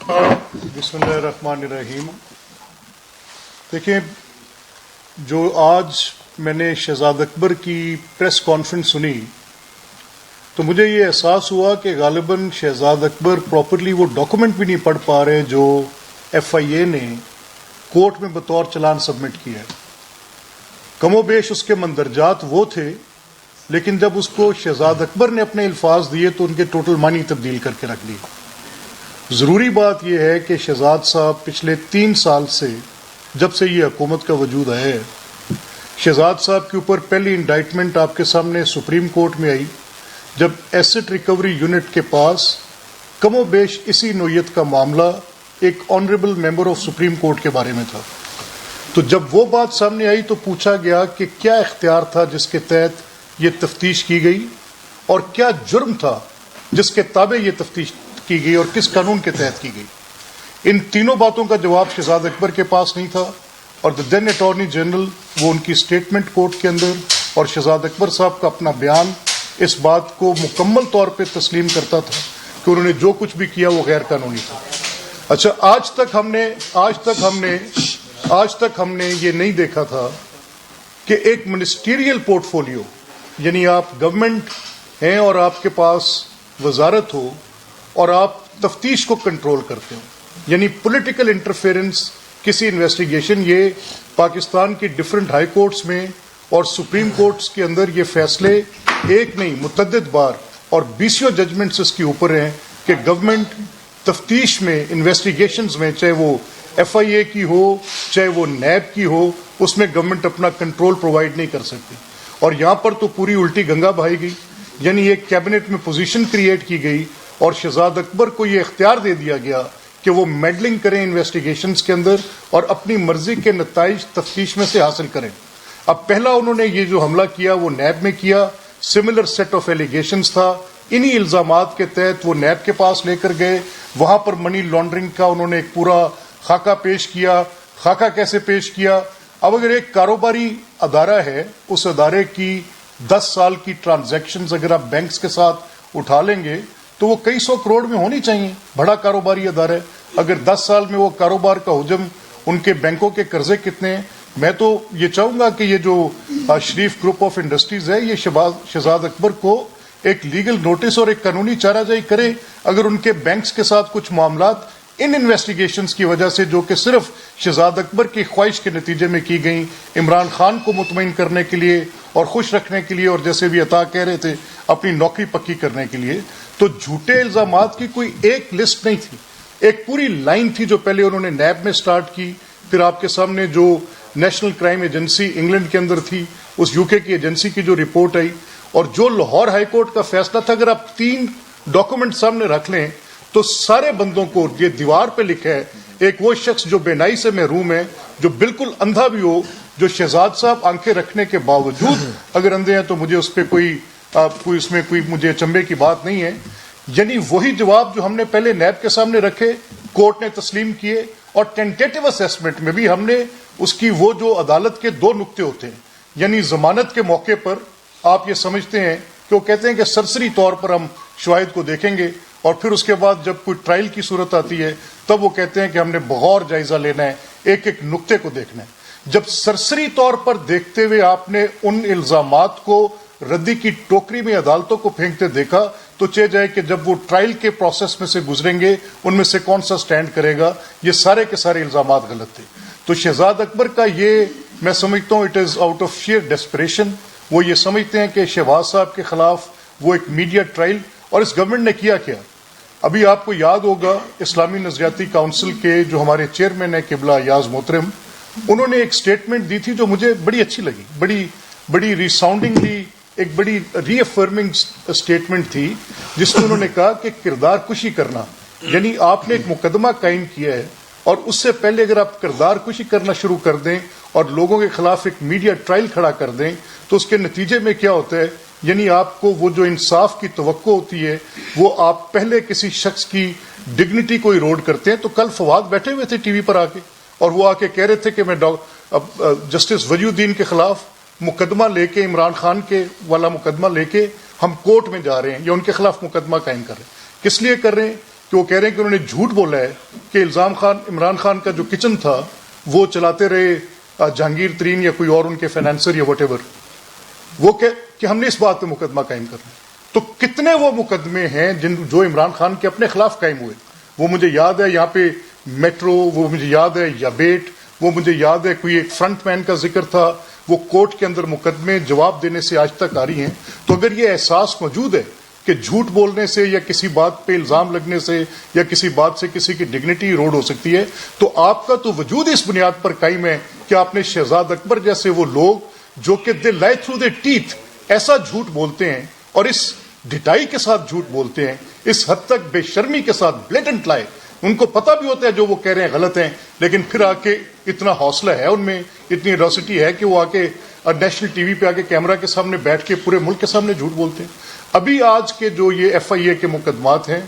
बिस्मिल्लाहिर्रहमानिर्रहीम। देखिए, जो आज मैंने शहजाद अकबर की प्रेस कॉन्फ्रेंस सुनी तो मुझे ये एहसास हुआ कि गालिबन शहजाद अकबर प्रॉपरली वो डॉक्यूमेंट भी नहीं पढ़ पा रहे जो FIA ने कोर्ट में बतौर चलान सबमिट किया है। कमोबेश उसके मंदरजात वो थे, लेकिन जब उसको शहजाद अकबर ने अपने अल्फाज दिए तो उनके टोटल मानी तब्दील करके रख दी। ज़रूरी बात यह है कि शहजाद साहब पिछले 3 साल से, जब से ये हुकूमत का वजूद आया है, शहजाद साहब के ऊपर पहली इंडाइटमेंट आपके सामने सुप्रीम कोर्ट में आई जब एसेट रिकवरी यूनिट के पास कमोबेश इसी नोयत का मामला एक honourable member of supreme court के बारे में था। तो जब वो बात सामने आई तो पूछा गया कि क्या इख्तियार था जिसके तहत ये तफ्तीश की गई और क्या जुर्म था जिसके ताबे ये तफ्तीश की गई और किस कानून के तहत की गई। इन तीनों बातों का जवाब शहजाद अकबर के पास नहीं था और द देन अटॉर्नी जनरल वो उनकी स्टेटमेंट कोर्ट के अंदर और शहजाद अकबर साहब का अपना बयान इस बात को मुकम्मल तौर पे तस्लीम करता था कि उन्होंने जो कुछ भी किया वो गैर कानूनी था। अच्छा, आज तक हमने ये नहीं देखा था कि एक मिनिस्टीरियल पोर्टफोलियो, यानी आप गवर्नमेंट हैं और आपके पास वजारत हो और आप तफ्तीश को कंट्रोल करते हो, यानी पॉलिटिकल इंटरफेरेंस किसी इन्वेस्टिगेशन, ये पाकिस्तान की डिफरेंट हाई कोर्ट्स में और सुप्रीम कोर्ट्स के अंदर ये फैसले एक नहीं मुतअद्दिद बार और 20 जजमेंट्स इसके ऊपर हैं कि गवर्नमेंट तफ्तीश में, इन्वेस्टिगेशंस में, चाहे वो FIA की हो चाहे वो NAB की हो, उसमें गवर्नमेंट अपना कंट्रोल प्रोवाइड नहीं कर सकती। और यहाँ पर तो पूरी उल्टी गंगा बहाई गई, यानी एक कैबिनेट में पोजीशन क्रिएट की गई और शहजाद अकबर को ये इख्तियार दे दिया गया कि वो मेडलिंग करें इन्वेस्टिगेशंस के अंदर और अपनी मर्जी के नताइज तफ्तीश में से हासिल करें। अब पहला उन्होंने ये जो हमला किया वो NAB में किया, सिमिलर सेट ऑफ एलिगेशंस था। इन्हीं इल्जामात के तहत वो NAB के पास लेकर गए, वहां पर मनी लॉन्ड्रिंग का उन्होंने एक पूरा खाका पेश किया। खाका कैसे पेश किया? अब अगर एक कारोबारी अदारा है, उस अदारे की 10 साल की ट्रांजैक्शंस अगर आप बैंक्स के साथ उठा लेंगे तो वो कई 100 करोड़ में होनी चाहिए। बड़ा कारोबारी अदारा है, अगर 10 साल में वो कारोबार का हुजम, उनके बैंकों के कर्जे कितने हैं। मैं तो ये चाहूंगा कि ये जो शरीफ ग्रुप ऑफ इंडस्ट्रीज है, ये शहजाद अकबर को एक लीगल नोटिस और एक कानूनी चाराजाई करे अगर उनके बैंक्स के साथ कुछ मामलात इन इन्वेस्टिगेशंस की वजह से, जो कि सिर्फ शहजाद अकबर की ख्वाहिश के नतीजे में की गई, इमरान खान को मुतमईन करने के लिए और खुश रखने के लिए, और जैसे भी अता कह रहे थे अपनी नौकरी पक्की करने के लिए, तो झूठे इल्जामात की कोई एक लिस्ट नहीं थी, एक पूरी लाइन थी जो पहले उन्होंने NAB में स्टार्ट की। फिर आपके सामने जो नेशनल क्राइम एजेंसी इंग्लैंड के अंदर थी, उस UK की एजेंसी की जो रिपोर्ट आई, और जो लाहौर हाई कोर्ट का फैसला था, अगर आप 3 डॉक्यूमेंट सामने रख लें तो सारे बंदों को ये दीवार पे लिखा है, एक वो शख्स जो बेनाई से महरूम है, जो बिल्कुल अंधा भी हो, जो शहजाद साहब आंखें रखने के बावजूद अगर अंधे हैं तो मुझे उस पर कोई मुझे अचंभे की बात नहीं है। यानी वही जवाब जो हमने पहले NAB के सामने रखे, कोर्ट ने तस्लीम किए, और टेंटेटिव असेसमेंट में भी हमने उसकी वो जो अदालत के 2 नुक्ते होते हैं, यानी जमानत के मौके पर आप ये समझते हैं कि वो कहते हैं कि सरसरी तौर पर हम शवाहिद को देखेंगे, और फिर उसके बाद जब कोई ट्रायल की सूरत आती है तब वो कहते हैं कि हमने बहुत जायजा लेना है, एक एक नुक्ते को देखना है। जब सरसरी तौर पर देखते हुए आपने उन इल्जामात को रद्दी की टोकरी में अदालतों को फेंकते देखा तो चेह जाए कि जब वो ट्रायल के प्रोसेस में से गुजरेंगे उनमें से कौन सा स्टैंड करेगा। ये सारे के सारे इल्जामात गलत थे। तो शहजाद अकबर का ये मैं समझता हूँ it is out of share desperation. वो ये समझते हैं कि शहबाज साहब के खिलाफ वो एक मीडिया ट्रायल, और इस गवर्नमेंट ने किया क्या? अभी आपको याद होगा इस्लामी नजरियाती काउंसिल के जो हमारे चेयरमैन है किबला याज मोहतरम, उन्होंने एक स्टेटमेंट दी थी जो मुझे बड़ी अच्छी लगी, बड़ी रिसाउंडिंगली एक बड़ी रीअफर्मिंग स्टेटमेंट थी, जिसमें उन्होंने कहा कि किरदार कुशी करना, यानी आपने एक मुकदमा कायम किया है और उससे पहले अगर आप किरदार कुशी करना शुरू कर दें और लोगों के खिलाफ एक मीडिया ट्रायल खड़ा कर दें तो उसके नतीजे में क्या होता है, यानी आपको वो जो इंसाफ की तवक्को होती है वो आप पहले किसी शख्स की डिग्निटी को इरोड करते हैं। तो कल फवाद बैठे हुए थे टीवी पर आके और वो आके कह रहे थे कि मैं जस्टिस वजीउद्दीन के खिलाफ मुकदमा लेके, इमरान खान के वाला मुकदमा लेके हम कोर्ट में जा रहे हैं या उनके खिलाफ मुकदमा कायम कर रहे हैं। किस लिए कर रहे हैं? کہ وہ کہہ رہے ہیں کہ انہوں نے جھوٹ بولا ہے کہ عمران خان کا جو کچن تھا وہ چلاتے رہے جہانگیر ترین یا کوئی اور ان کے فائنانسر یا وٹ ایور، وہ کہ ہم نے اس بات پہ مقدمہ قائم کرنا. تو کتنے وہ مقدمے ہیں جو عمران خان کے اپنے خلاف قائم ہوئے. وہ مجھے یاد ہے یہاں پہ میٹرو، وہ مجھے یاد ہے یا بیٹ، وہ مجھے یاد ہے کوئی ایک فرنٹ مین کا ذکر تھا، وہ کورٹ کے اندر مقدمے جواب دینے سے آج تک آ رہی ہیں. تو اگر یہ احساس موجود ہے کہ جھوٹ بولنے سے یا کسی بات پہ الزام لگنے سے یا کسی بات سے کسی کی ڈگنیٹی ایروڈ ہو سکتی ہے، تو آپ کا تو وجود اس بنیاد پر قائم ہے کہ آپ نے شہزاد اکبر جیسے وہ لوگ جو کہ دے لائی تھرو دے ٹیتھ ایسا جھوٹ بولتے ہیں اور اس ڈٹائی کے ساتھ جھوٹ بولتے ہیں، اس حد تک بے شرمی کے ساتھ بلیٹنٹ لائے. ان کو پتہ بھی ہوتا ہے جو وہ کہہ رہے ہیں غلط ہیں، لیکن پھر آ کے اتنا حوصلہ ہے ان میں، اتنی ایروسٹی ہے کہ وہ آ کے نیشنل ٹی وی پہ آ کے کیمرہ کے سامنے بیٹھ کے پورے ملک کے سامنے جھوٹ بولتے ہیں. ابھی آج کے جو یہ ایف آئی اے کے مقدمات ہیں،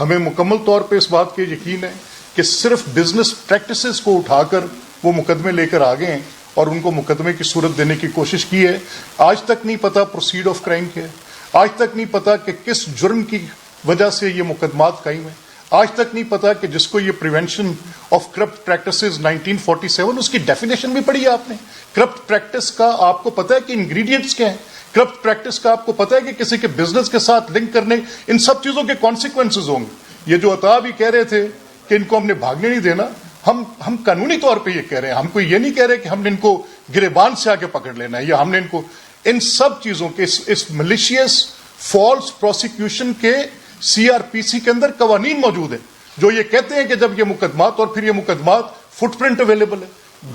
ہمیں مکمل طور پہ اس بات کے یقین ہے کہ صرف بزنس پریکٹسز کو اٹھا کر وہ مقدمے لے کر آگے ہیں اور ان کو مقدمے کی صورت دینے کی کوشش کی ہے. آج تک نہیں پتا پروسیڈ آف کرائم کیا ہے، آج تک نہیں پتا کہ کس جرم کی وجہ سے یہ مقدمات قائم ہیں، آج تک نہیں پتا کہ جس کو یہ پریونشن آف کرپٹ پریکٹسز 1947 اس کی ڈیفینیشن بھی پڑھی ہے آپ نے. کرپٹ پریکٹس کا آپ کو پتا ہے کہ انگریڈینٹس کیا ہیں، کرپٹ پریکٹس کا آپ کو پتا ہے کہ کسی کے بزنس کے ساتھ لنک کرنے ان سب چیزوں کے کانسیکوینسز ہوں گے. یہ جو عطا بھی کہہ رہے تھے کہ ان کو ہم نے بھاگنے نہیں دینا، ہم قانونی طور پہ یہ کہہ رہے ہیں، ہم کو یہ نہیں کہہ رہے کہ ہم نے ان کو گریبان سے آگے پکڑ لینا ہے یا ہم نے ان کو ان سب چیزوں کے اس ملیشیس فالس پروسیکیوشن کے سی آر پی سی کے اندر قوانین موجود ہیں جو یہ کہتے ہیں کہ جب یہ مقدمات اور پھر یہ مقدمات فٹ پرنٹ اویلیبل ہے،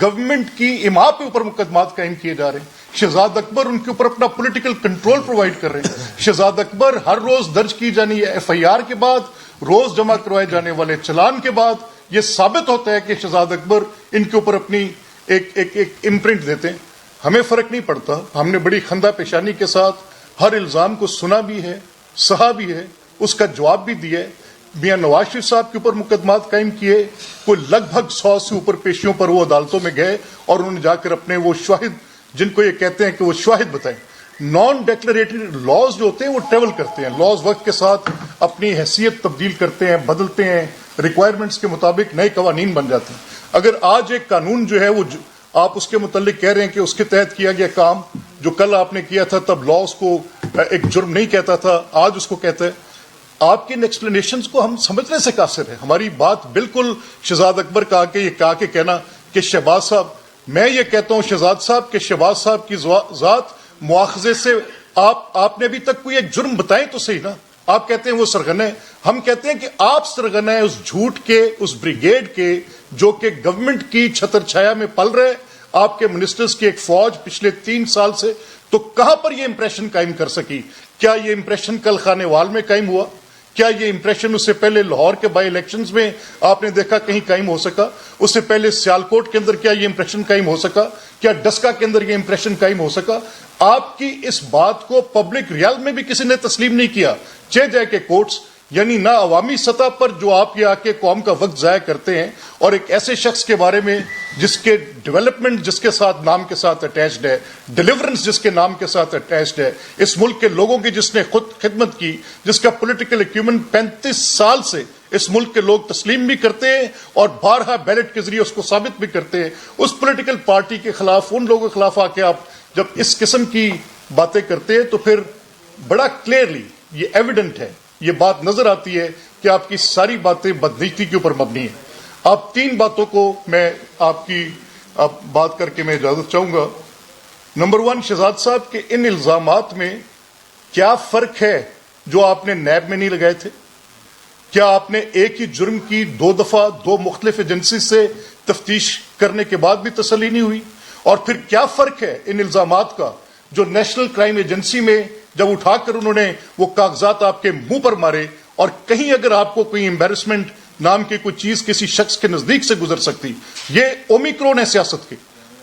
گورنمنٹ کی اما پہ اوپر مقدمات قائم کیے جا رہے ہیں. شہزاد اکبر ان کے اوپر اپنا پولیٹیکل کنٹرول پرووائڈ کر رہے ہیں. شہزاد اکبر ہر روز درج کی جانی ہے ایف آئی آر کے بعد، روز جمع کروائے جانے والے چلان کے بعد یہ ثابت ہوتا ہے کہ شہزاد اکبر ان کے اوپر اپنی ایک امپرنٹ دیتے ہیں. ہمیں فرق نہیں پڑتا، ہم نے بڑی خندہ پیشانی کے ساتھ ہر الزام کو سنا بھی ہے، سہا بھی ہے، اس کا جواب بھی دیا ہے. میاں نواز شریف صاحب کے اوپر مقدمات قائم کیے، کوئی لگ بھگ 100 سے اوپر پیشیوں پر وہ عدالتوں میں گئے اور انہوں نے جا کر اپنے وہ شواہد جن کو یہ کہتے ہیں کہ وہ شواہد بتائیں. نان ڈیکلریٹری لاز جو ہوتے ہیں وہ ٹریول کرتے ہیں، لاز وقت کے ساتھ اپنی حیثیت تبدیل کرتے ہیں، بدلتے ہیں، ریکوائرمنٹس کے مطابق نئے قوانین بن جاتے ہیں. اگر آج ایک قانون جو ہے وہ آپ اس کے متعلق کہہ رہے ہیں کہ اس کے تحت کیا گیا کام جو کل آپ نے کیا تھا تب لا اس کو ایک جرم نہیں کہتا تھا، آج اس کو کہتا ہے. آپ کے ان ایکسپلینیشنز کو ہم سمجھنے سے قاصر ہیں. ہماری بات بالکل شہزاد اکبر کا کہ یہ کہا کہ کہنا کہ شہباز صاحب، میں یہ کہتا ہوں شہزاد صاحب کہ شہباز صاحب کی ذات مواخذے سے آپ نے ابھی تک کوئی ایک جرم بتائیں تو صحیح نا. آپ کہتے ہیں وہ سرغنہ ہے، ہم کہتے ہیں کہ آپ سرغنہ ہیں اس جھوٹ کے، اس بریگیڈ کے جو کہ گورنمنٹ کی چھتر چھایا میں پل رہے. آپ کے منسٹرز کی ایک فوج پچھلے 3 سال سے تو کہاں پر یہ امپریشن قائم کر سکی؟ کیا یہ امپریشن کل خانے وال میں قائم ہوا؟ کیا یہ امپریشن اس سے پہلے لاہور کے بائی الیکشنز میں آپ نے دیکھا کہیں قائم ہو سکا؟ اس سے پہلے سیالکوٹ کے اندر کیا یہ امپریشن قائم ہو سکا؟ کیا ڈسکا کے اندر یہ امپریشن قائم ہو سکا؟ آپ کی اس بات کو پبلک ریال میں بھی کسی نے تسلیم نہیں کیا، چہ جائے کہ کورٹس، یعنی نہ عوامی سطح پر جو آپ یہ آ کے قوم کا وقت ضائع کرتے ہیں اور ایک ایسے شخص کے بارے میں جس کے ڈیولپمنٹ جس کے ساتھ نام کے ساتھ اٹیچڈ ہے، ڈیلیورنس جس کے نام کے ساتھ اٹیچڈ ہے، اس ملک کے لوگوں کی جس نے خود خدمت کی، جس کا پولیٹیکل ایکیومنٹ 35 سال سے اس ملک کے لوگ تسلیم بھی کرتے ہیں اور بارہا بیلٹ کے ذریعے اس کو ثابت بھی کرتے ہیں، اس پولیٹیکل پارٹی کے خلاف، ان لوگوں کے خلاف آ کے آپ جب اس قسم کی باتیں کرتے ہیں تو پھر بڑا کلیئرلی یہ ایویڈنٹ ہے، یہ بات نظر آتی ہے کہ آپ کی ساری باتیں بدنیتی کے اوپر مبنی ہیں. آپ 3 باتوں کو میں آپ کی بات کر کے میں اجازت چاہوں گا. نمبر 1، شہزاد صاحب کے ان الزامات میں کیا فرق ہے جو آپ نے نیب میں نہیں لگائے تھے؟ کیا آپ نے ایک ہی جرم کی 2 دفعہ 2 مختلف ایجنسی سے تفتیش کرنے کے بعد بھی تسلی نہیں ہوئی؟ اور پھر کیا فرق ہے ان الزامات کا جو نیشنل کرائم ایجنسی میں جب اٹھا کر انہوں نے وہ کاغذات آپ کے منہ پر مارے اور کہیں اگر آپ کو کوئی امبیرسمنٹ نام کی کوئی چیز کسی شخص کے نزدیک سے گزر سکتی؟ یہ اومیکرون ہے سیاست کے.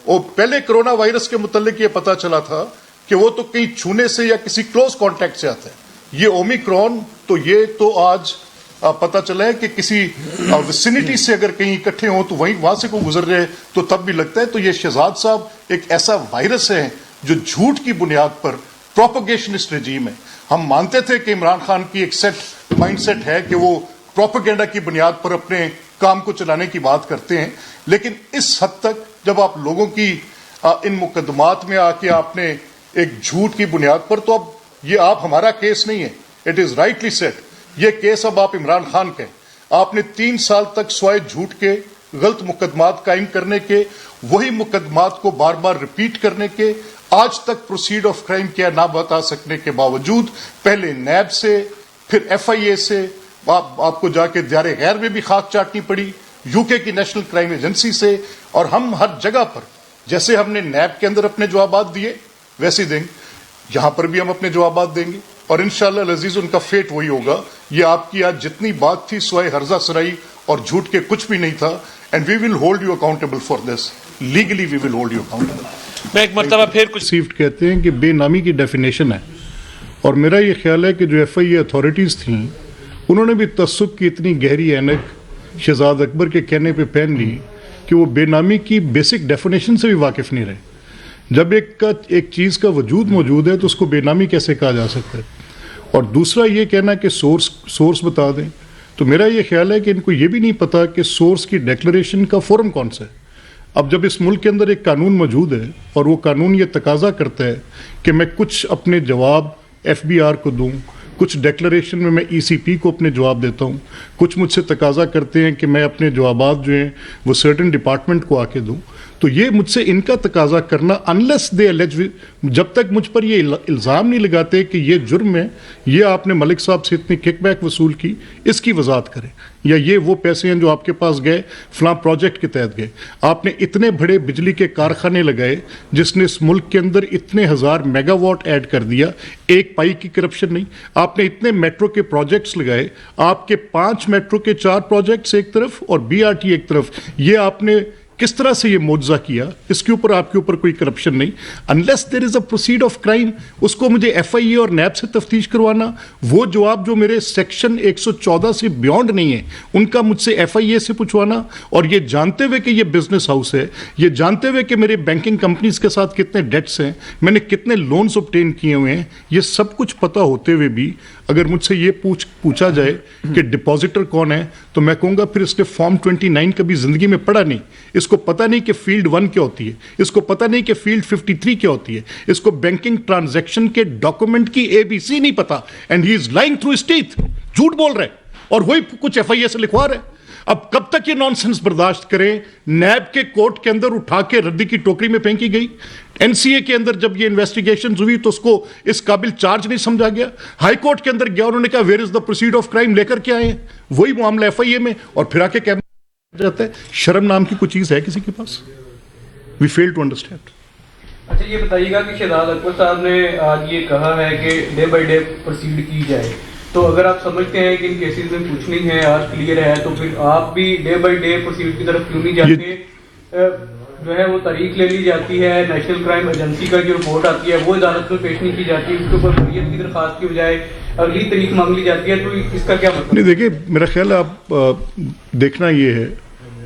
وہ پہلے کرونا وائرس کے متعلق یہ پتا چلا تھا کہ وہ تو کہیں چھونے سے یا کسی کلوز کانٹیکٹ سے آتا ہے. یہ اومیکرون تو یہ تو آج پتا چلا ہے کہ کسی وسینٹی سے اگر کہیں اکٹھے ہوں تو وہاں سے کوئی گزر رہے تو تب بھی لگتا ہے. تو یہ شہزاد صاحب ایک ایسا وائرس ہے جو جھوٹ کی بنیاد پر پروپیگیشنسٹ رجیم ہے. ہم مانتے تھے کہ عمران خان کی ایک مائنڈ سیٹ ہے کہ وہ प्रोपेगेंडा की बुनियाद पर अपने काम को चलाने की बात करते हैं, लेकिन इस हद तक जब आप लोगों की इन मुकदमात में आके आपने एक झूठ की बुनियाद पर, तो अब ये आप हमारा केस नहीं है, इट इज राइटली सेट, ये केस अब आप इमरान खान के, आपने 3 साल तक स्वाय झूठ के गलत मुकदमात कायम करने के, वही मुकदमात को बार बार रिपीट करने के, आज तक प्रोसीड ऑफ क्राइम क्या ना बता सकने के बावजूद पहले नैब से, फिर FIA से, आपको जाके दायरे गैर में भी खाक चाटनी पड़ी, यूके की नेशनल क्राइम एजेंसी से, और हम हर जगह पर जैसे हमने नैब के अंदर अपने जवाबात दिए वैसे देंगे, यहां पर भी हम अपने जवाबात देंगे, और इंशाअल्लाह अजीज उनका फेट वही होगा। ये आपकी आज जितनी बात थी स्वाय हर्जा सराई और झूठ के कुछ भी नहीं था, and we will hold you accountable for this, legally we will hold you accountable. मैं एक मर्तबा फिर कुछ रिसीव्ड कहते हैं कि बेनामी की डेफिनेशन है, और मेरा ये ख्याल है कि जो FIA अथॉरिटीज़ थीं उन्होंने भी तसुब की इतनी गहरी ऐनक शहजाद अकबर के कहने पे पहन ली कि वो बेनामी की बेसिक डेफिनेशन से भी वाकिफ़ नहीं रहे। जब एक चीज़ का वजूद मौजूद है तो उसको बेनामी कैसे कहा जा सकता है? और दूसरा ये कहना कि सोर्स बता दें, तो मेरा ये ख्याल है कि इनको ये भी नहीं पता कि सोर्स की डिक्लेरेशन का फोरम कौन सा है। अब जब इस मुल्क के अंदर एक कानून मौजूद है और वो कानून ये तकाजा करता है कि मैं कुछ अपने जवाब FBR को दूं, कुछ डिक्लेरेशन में मैं ECP को अपने जवाब देता हूं, कुछ मुझसे तकाजा करते हैं कि मैं अपने जवाबात जो हैं वो सर्टेन डिपार्टमेंट को आके दूं, तो ये मुझसे इनका तकाजा करना, अनलेस दे एलिज, जब तक मुझ पर ये इल्ज़ाम नहीं लगाते कि ये जुर्म है, ये आपने मलिक साहब से इतनी किकबैक वसूल की, इसकी वजाहत करें, या ये वो पैसे हैं जो आपके पास गए फलां प्रोजेक्ट के तहत गए, आपने इतने बड़े बिजली के कारखाने लगाए जिसने इस मुल्क के अंदर इतने हज़ार मेगावाट ऐड कर दिया, एक पाई की करप्शन नहीं, आपने इतने मेट्रो के प्रोजेक्ट्स लगाए, आपके 5 मेट्रो के 4 प्रोजेक्ट्स एक तरफ और BRT एक तरफ, ये आपने किस तरह से ये मुआवजा किया, इसके ऊपर आपके ऊपर कोई करप्शन नहीं। Unless there is a proceed of crime, उसको मुझे FIA और नैब से तफ्तीश करवाना, वो जवाब जो मेरे सेक्शन 114 से बियॉन्ड नहीं है उनका मुझसे FIA से पूछवाना, और ये जानते हुए कि ये बिजनेस हाउस है, ये जानते हुए कि मेरे बैंकिंग कंपनीज के साथ कितने डेट्स हैं, मैंने कितने लोन्स ऑब्टेन किए हुए हैं, ये सब कुछ पता होते हुए भी अगर मुझसे ये पूछा जाए कि डिपॉजिटर कौन है, तो मैं कहूँगा फिर इसने फॉर्म 29 कभी ज़िंदगी में पढ़ा नहीं, इसको पता नहीं कि फील्ड 1 क्या होती है, इसको पता नहीं कि फील्ड 53 क्या होती है, इसको बैंकिंग ट्रांजैक्शन के डॉक्यूमेंट की ABC नहीं पता, and he is lying through his teeth, झूठ बोल रहे और वही कुछ FIA से लिखवा रहे। अब कब तक ये नॉनसेंस बर्दाश्त करें? नैब के कोर्ट के अंदर उठा के रद्दी की टोकरी में फेंकी गई, NCA के अंदर जब ये इन्वेस्टिगेशन हुई तो उसको इस काबिल चार्ज नहीं समझा गया, हाई कोर्ट के अंदर गया, उन्होंने कहा where is the proceed of crime, लेकर के आए हैं वही मामला FIA में, और फिर आके कैबिनेट जाता है। शर्म नाम की कुछ चीज है किसी के पास? We fail to understand. अच्छा, ये बताइएगा कि शहजाद अकबर साहब ने आज ये कहा है कि डे बाय डे प्रोसीड की जाए, तो अगर आप समझते हैं कि इन केसेस में कुछ नहीं है, आज क्लियर है, तो फिर आप भी डे बाय डे प्रोसीड की तरफ क्यों नहीं जाते? जो है वो तारीख ले ली जाती है, नेशनल क्राइम एजेंसी का जो रिपोर्ट आती है वो अदालत में पेश नहीं की जाती, उसके ऊपर शरीयत की दरखास्त की बजाय अगली तारीख मांग ली जाती है, तो इसका क्या मतलब? नहीं, देखिए मेरा ख्याल है आप देखना ये है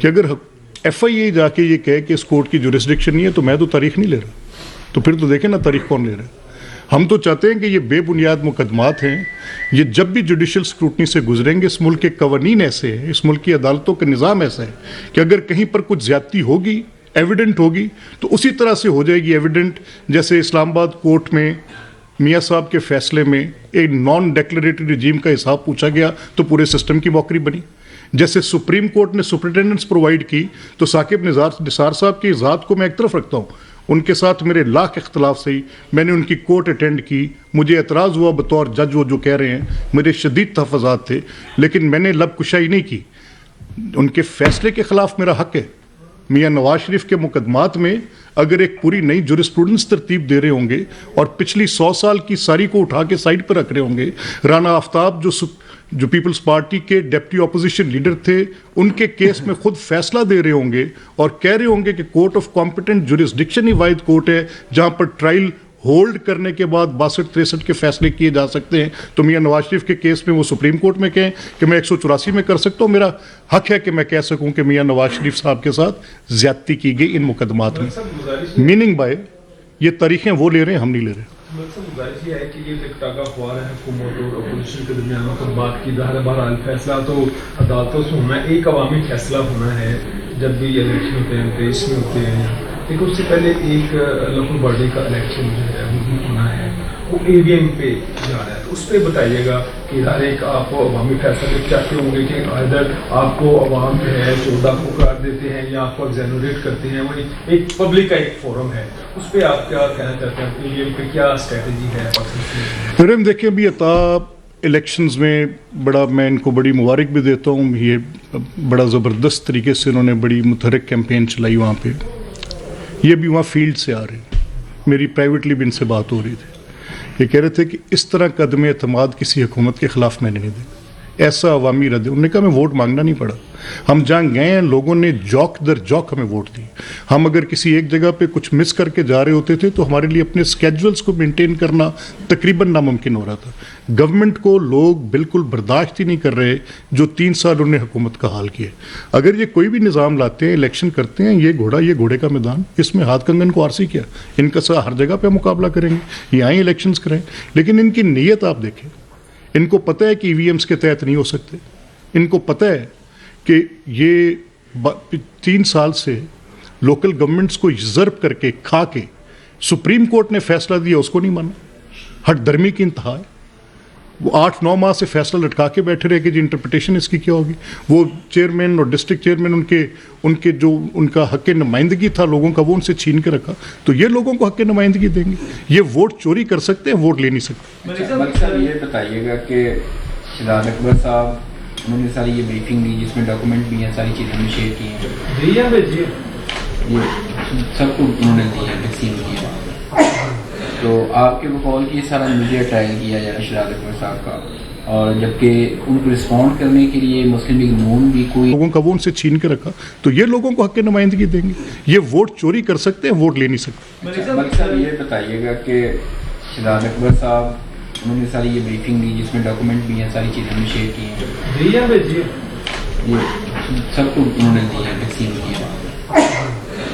कि अगर FIA जाके ये कहे कि इस कोर्ट की जुरिस्डिक्शन नहीं है, तो मैं तो तारीख नहीं ले रहा, तो फिर तो देखें ना तारीख कौन ले रहा है। हम तो चाहते हैं कि ये बेबुनियाद मुकदमात हैं, ये जब भी जुडिशल स्क्रूटनी से गुजरेंगे, इस मुल्क के कवानीन ऐसे हैं, इस मुल्क की अदालतों का निज़ाम ऐसा है कि अगर कहीं पर कुछ ज्यादती होगी, एविडेंट होगी, तो उसी तरह से हो जाएगी एविडेंट। जैसे इस्लामाबाद कोर्ट में मियाँ साहब के फैसले में एक नॉन डेक्लरेटरी रिजीम का हिसाब पूछा गया तो पूरे सिस्टम की मौकरी बनी। जैसे सुप्रीम कोर्ट ने सुपरिटेंडेंस प्रोवाइड की तो साकिब निसार साहब की ज़ात को मैं एक तरफ रखता हूँ, उनके साथ मेरे लाख इख्तलाफ से ही मैंने उनकी कोर्ट अटेंड की, मुझे एतराज़ हुआ बतौर जज, वो जो कह रहे हैं मेरे शदीद तहफ़्फ़ुज़ात थे, लेकिन मैंने लबकुशाई नहीं की, उनके फैसले के ख़िलाफ़ मेरा हक़ है। मियाँ नवाज शरीफ के मुकदमात में अगर एक पूरी नई जुरिस्प्रूडेंस तरतीब दे रहे होंगे और पिछली 100 साल की सारी को उठा के साइड पर रख रहे होंगे, राना आफ्ताब जो पीपल्स पार्टी के डेप्टी ऑपोजिशन लीडर थे, उनके केस में खुद फैसला दे रहे होंगे और कह रहे होंगे कि court of competent jurisdiction he Wahid court है जहां पर ट्रायल होल्ड करने के बाद 62-63 के फैसले किए जा सकते हैं, तो मियाँ नवाज शरीफ के केस में वो सुप्रीम कोर्ट में कहें कि मैं 184 में कर सकता हूँ, मेरा हक है कि मैं कह सकूँ कि मियाँ नवाज शरीफ साहब के साथ ज्यादती की गई इन मुकदमात में। मीनिंग बाय ये तारीखें वो ले रहे हैं, हम नहीं ले रहे। مطلب ظاہر یہ ہے کہ یہ ایک ٹاگا خوار ہے حکومت اور اپوزیشن کے درمیان پر بات کی ظاہر بہرحال فیصلہ تو عدالتوں سے ہونا ہے، ایک عوامی فیصلہ ہونا ہے جب بھی الیکشن ہوتے ہیں پیش میں ہوتے ہیں، لیکن اس سے پہلے ایک لوکل باڈی کا الیکشن جو ہے وہ بھی ہونا ہے، وہ ای وی ایم پہ جا رہا ہے، تو اس پہ بتائیے گا کہ ہر ایک آپ کو عوامی فیصلہ چاہتے ہوں گے کہ ادھر آپ کو عوام جو ہے 14 کو قرار دیتے ہیں یا آپ کو ایگزینوریٹ کرتے ہیں، وہ ایک پبلک کا ایک فورم ہے، اس پہ آپ کیا کہنا چاہتے ہیں؟ ای وی ایم پہ کیا اسٹریٹجی ہے پاکستان مریم دیکھیں ابھی عطا الیکشنز میں میں ان کو بڑی مبارک بھی دیتا ہوں، یہ بڑا زبردست طریقے سے انہوں نے بڑی متحرک کیمپین چلائی وہاں پہ، یہ بھی وہاں فیلڈ سے آ رہے ہیں، میری پرائیویٹلی بھی ان سے بات ہو رہی تھی، یہ کہہ رہے تھے کہ اس طرح کا عدم اعتماد کسی حکومت کے خلاف میں نے نہیں دیکھا، ایسا عوامی رد، انہوں نے کہا ہمیں ووٹ مانگنا نہیں پڑا، ہم جہاں گئے ہیں لوگوں نے جوک در جوک ہمیں ووٹ دی، ہم اگر کسی ایک جگہ پہ کچھ مس کر کے جا رہے ہوتے تھے تو ہمارے لیے اپنے اسکیجولز کو مینٹین کرنا تقریباً ناممکن ہو رہا تھا، گورنمنٹ کو لوگ بالکل برداشت ہی نہیں کر رہے جو 3 سال انہوں نے حکومت کا حال کیا، اگر یہ کوئی بھی نظام لاتے ہیں الیکشن کرتے ہیں، یہ گھوڑے کا میدان، اس میں ہاتھ کنگن کو آرسی کیا، ان کا ہر جگہ پہ مقابلہ کریں گے، یہاں ہی الیکشنز کریں، لیکن ان کی نیت آپ دیکھیں، ان کو پتہ ہے کہ ای وی ایمز کے تحت نہیں ہو سکتے، ان کو پتہ ہے کہ یہ 3 سال سے لوکل گورنمنٹس کو ضرب کر کے کھا کے سپریم کورٹ نے فیصلہ دیا اس کو نہیں مانا، ہٹ درمی کی انتہا ہے، وہ 8-9 ماہ سے فیصلہ لٹکا کے بیٹھے رہے کہ جی انٹرپریٹیشن اس کی کیا ہوگی، وہ چیئرمین اور ڈسٹرکٹ چیئرمین ان کے جو ان کا حق نمائندگی تھا لوگوں کا وہ ان سے چھین کے رکھا، تو یہ لوگوں کو حق نمائندگی دیں گے، یہ ووٹ چوری کر سکتے ہیں، ووٹ لے نہیں سکتے۔ ملک صاحب یہ بتائیے گا کہ شہزاد اکبر صاحب انہوں نے ساری یہ بریفنگ دی جس میں ڈاکومنٹ بھی ہیں، ساری چیزیں بھی شیئر کی ہیں، یہ سب کو انہوں نے دی ہے، تقسیم کی ہے، تو آپ کے بقول کی سارا میڈیا ٹرائل کیا جا رہا ہے شہزاد اکبر صاحب کا، اور جبکہ ان کو رسپونڈ کرنے کے لیے مسلم لیگ نون بھی کوئی لوگوں کا وہ ان سے چھین کے رکھا، تو یہ لوگوں کو حق نمائندگی دیں گے، یہ ووٹ چوری کر سکتے ہیں، ووٹ لے نہیں سکتے۔ ملک صاحب یہ بتائیے گا کہ شہزاد اکبر صاحب انہوں نے ساری یہ بریفنگ دی جس میں ڈاکومنٹ بھی ہیں، ساری چیزیں بھی شیئر کی ہیں، یہ سب کو انہوں نے دی ہے، تقسیم کی ہے،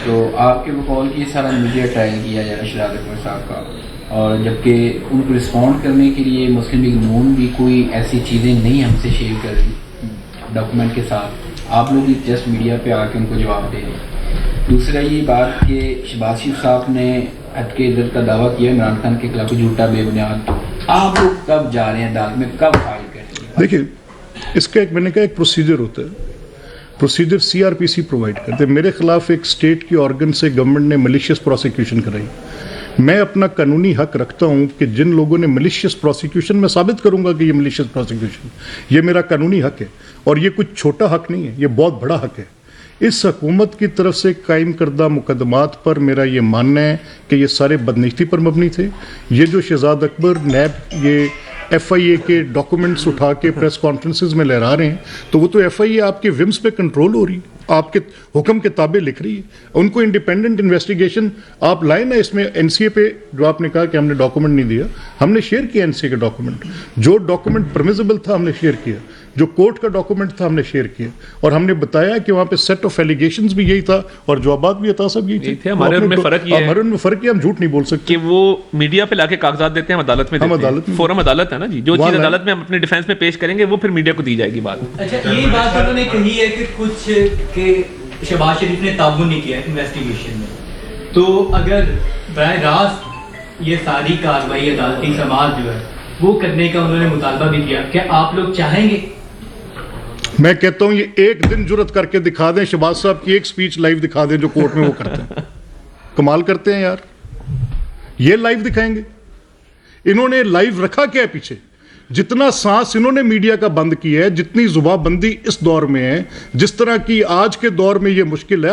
تو آپ کے بقول کی سارا میڈیا ٹرائل کیا جا رہا ہے شہزاد اکبر صاحب کا، اور جبکہ ان کو رسپونڈ کرنے کے لیے مسلم لیگ نون بھی کوئی ایسی چیزیں نہیں ہم سے شیئر کر رہی ڈاکومنٹ کے ساتھ، آپ لوگ جسٹ میڈیا پہ آ کے ان کو جواب دیں گے۔ دوسرا یہ بات کہ شہباز شریف صاحب نے ہٹ کے عزت کا دعویٰ کیا عمران خان کے خلاف جھوٹا بے بنیاد، آپ لوگ کب جا رہے ہیں عدالت میں، کب فائل کریں گے؟ دیکھیں اس کا میں نے کہا ایک پروسیجر ہوتا ہے، پروسیجر سی آر پی سی پرووائڈ کرتے ہیں، میرے خلاف ایک اسٹیٹ کی آرگن سے گورنمنٹ نے ملیشیس پروسیکیوشن کرائی، میں اپنا قانونی حق رکھتا ہوں کہ جن لوگوں نے ملیشیس پروسیکیوشن میں ثابت کروں گا کہ یہ ملیشیس پروسیکیوشن، یہ میرا قانونی حق ہے، اور یہ کچھ چھوٹا حق نہیں ہے، یہ بہت بڑا حق ہے۔ اس حکومت کی طرف سے قائم کردہ مقدمات پر میرا یہ ماننا ہے کہ یہ سارے بدنیتی پر مبنی تھے، یہ جو شہزاد اکبر نیب یہ ایف آئی اے کے ڈاکومنٹس اٹھا کے پریس کانفرنسز میں لہرا رہے ہیں، تو وہ تو ایف آئی اے آپ کے ومس پہ کنٹرول ہو رہی ہے، آپ کے حکم کے تابع لکھ رہی ہے، ان کو انڈیپینڈنٹ انویسٹیگیشن آپ لائیں نا، اس میں این سی اے پہ جو آپ نے کہا کہ ہم نے ڈاکومنٹ نہیں دیا، ہم نے شیئر کیا این سی اے کا ڈاکومنٹ، جو ڈاکومنٹ پرمیزیبل تھا ہم نے شیئر کیا، جو کورٹ کا ڈاکومنٹ تھا ہم نے شیئر کیا، اور ہم نے بتایا کہ وہاں پہ سیٹ آف ایلیگیشنز بھی یہی تھا اور جوابات بھی عطا صاحب یہی تھے، ہمارے ان میں فرق یہ ہے، ہمارے ان میں فرق یہ ہم جھوٹ نہیں بول سکتے کہ وہ میڈیا پہ لا کے کاغذات دیتے ہیں، ہم عدالت میں دیتے ہیں، فورم عدالت ہے نا جی، جو چیز عدالت میں ہم اپنے ڈیفینس میں پیش کریں گے وہ پھر میڈیا کو دی جائے گی بات۔ اچھا یہی بات انہوں نے کہی ہے کہ کچھ کہ شہباز شریف نے تعاون نہیں کیا انویسٹیگیشن میں، تو اگر براہ راست یہ ساری کارروائی عدالتی سماعت جو ہے وہ کرنے کا انہوں نے مطالبہ بھی کیا، کیا آپ لوگ چاہیں گے؟ میں کہتا ہوں یہ ایک دن جرت کر کے دکھا دیں، شہباز صاحب کی ایک سپیچ لائیو دکھا دیں جو کورٹ میں وہ کرتے ہیں، کمال کرتے ہیں یار، یہ لائیو دکھائیں گے؟ انہوں نے لائیو رکھا کیا ہے پیچھے؟ جتنا سانس انہوں نے میڈیا کا بند کیا ہے، جتنی زبان بندی اس دور میں ہے، جس طرح کی آج کے دور میں یہ مشکل ہے،